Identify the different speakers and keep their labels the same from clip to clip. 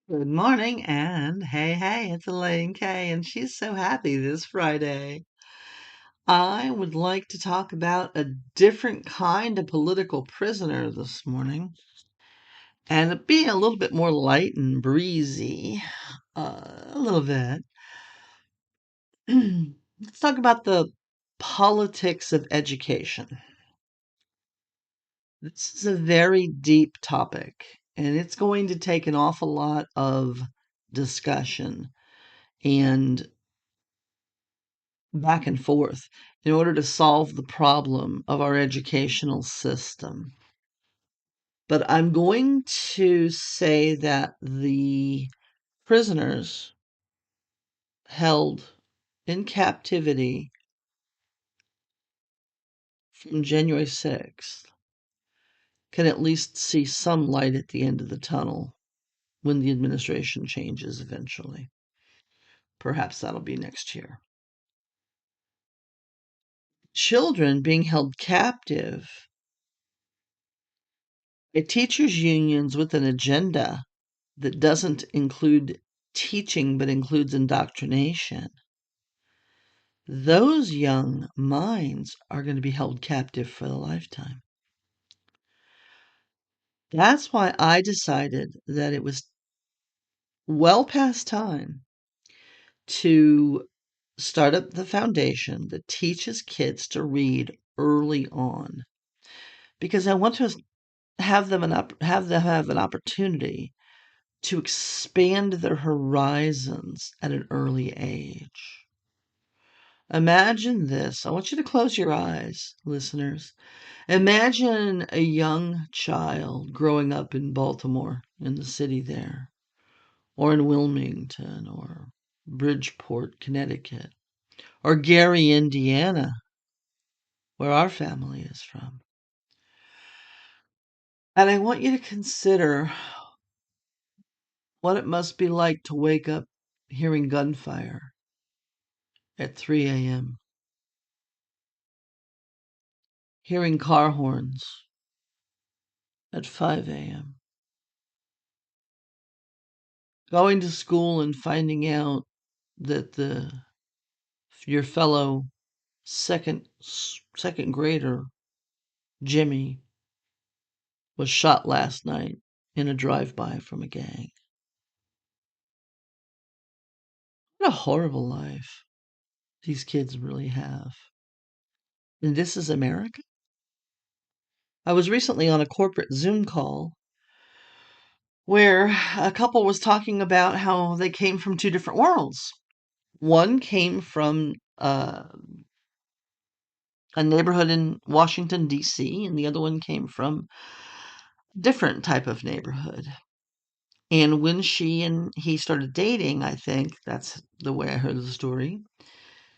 Speaker 1: Good morning, and hey, it's Elaine Kay, and she's so happy this Friday. I would like to talk about a different kind of political prisoner this morning, and it being a little bit more light and breezy, a little bit. Let's talk about the politics of education. This is a very deep topic, and it's going to take an awful lot of discussion and back and forth in order to solve the problem of our educational system. But I'm going to say that the prisoners held in captivity from January 6th can at least see some light at the end of the tunnel when the administration changes eventually. Perhaps that'll be next year. Children being held captive by teachers' unions with an agenda that doesn't include teaching but includes indoctrination, those young minds are going to be held captive for a lifetime. That's why I decided that it was well past time to start up the foundation that teaches kids to read early on, because I want to have them have an opportunity to expand their horizons at an early age. Imagine this. I want you to close your eyes, listeners. Imagine a young child growing up in Baltimore, in the city there, or in Wilmington, or Bridgeport, Connecticut, or Gary, Indiana, where our family is from. And I want you to consider what it must be like to wake up hearing gunfire at 3 a.m., hearing car horns at 5 a.m., going to school and finding out that your fellow second grader Jimmy was shot last night in a drive-by from a gang. What a horrible life these kids really have. And this is America? I was recently on a corporate Zoom call where a couple was talking about how they came from two different worlds. One came from a neighborhood in Washington, D.C., and the other one came from a different type of neighborhood. And when she and he started dating, I think that's the way I heard the story,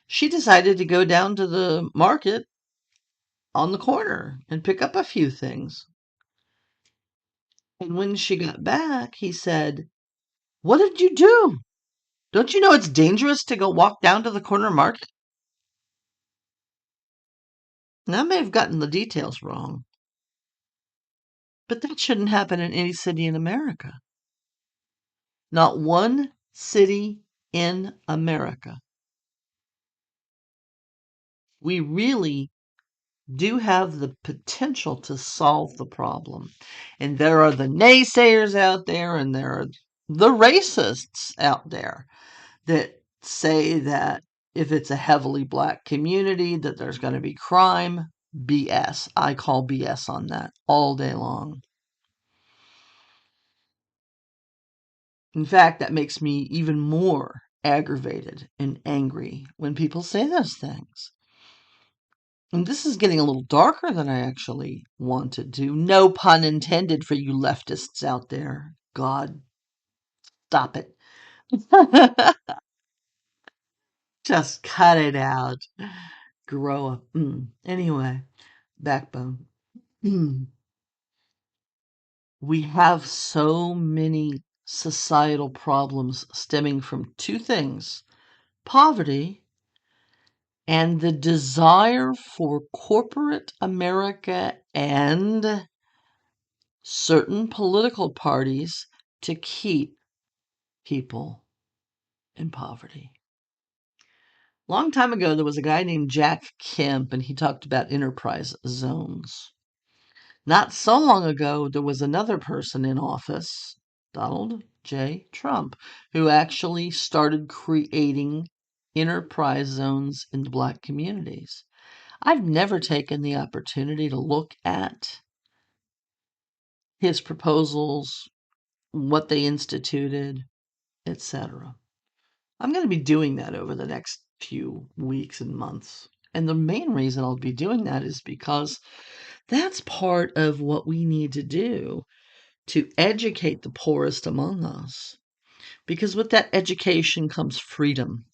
Speaker 1: she decided to go down to the market on the corner and pick up a few things. And when she got back, he said, "What did you do? Don't you know it's dangerous to go walk down to the corner market?" Now, I may have gotten the details wrong, but that shouldn't happen in any city in America. Not one city in America. We really do have the potential to solve the problem. And there are the naysayers out there, and there are the racists out there that say that if it's a heavily black community, that there's going to be crime. BS. I call BS on that all day long. In fact, that makes me even more aggravated and angry when people say those things. And this is getting a little darker than I actually wanted to. No pun intended for you leftists out there. God, stop it. Just cut it out. Grow up. Anyway, backbone. We have so many societal problems stemming from two things: poverty and the desire for corporate America and certain political parties to keep people in poverty. Long time ago, there was a guy named Jack Kemp, and he talked about enterprise zones. Not so long ago, there was another person in office, Donald J. Trump, who actually started creating enterprise zones in the Black communities. I've never taken the opportunity to look at his proposals, what they instituted, etc. I'm going to be doing that over the next few weeks and months. And the main reason I'll be doing that is because that's part of what we need to do to educate the poorest among us. Because with that education comes freedom.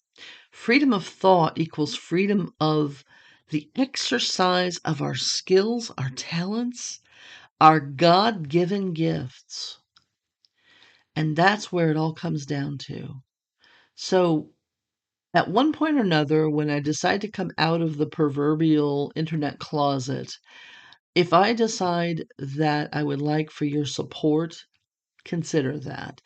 Speaker 1: Freedom of thought equals freedom of the exercise of our skills, our talents, our God given gifts. And that's where it all comes down to. So, at one point or another, when I decide to come out of the proverbial internet closet, if I decide that I would like for your support, consider that.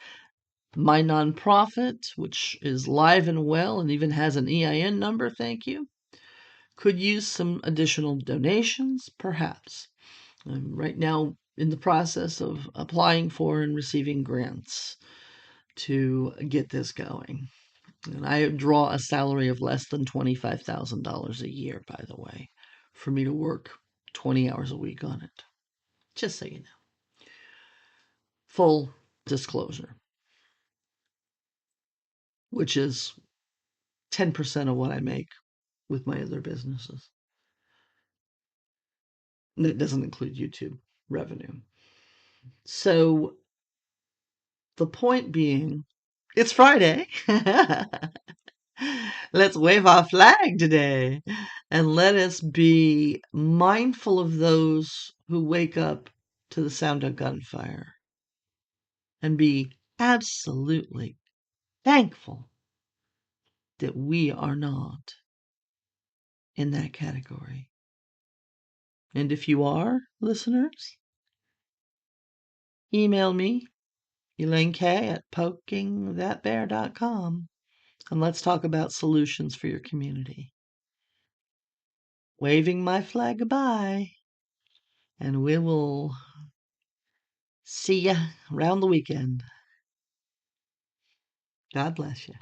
Speaker 1: My nonprofit, which is live and well and even has an EIN number, thank you, could use some additional donations, perhaps. I'm right now in the process of applying for and receiving grants to get this going. And I draw a salary of less than $25,000 a year, by the way, for me to work 20 hours a week on it. Just so you know. Full disclosure, which is 10% of what I make with my other businesses. And it doesn't include YouTube revenue. So the point being, it's Friday. Let's wave our flag today and let us be mindful of those who wake up to the sound of gunfire and be absolutely thankful that we are not in that category. And if you are, listeners, email me, Elaine K at pokingthatbear.com, and let's talk about solutions for your community. Waving my flag goodbye, and we will see ya around the weekend. God bless you.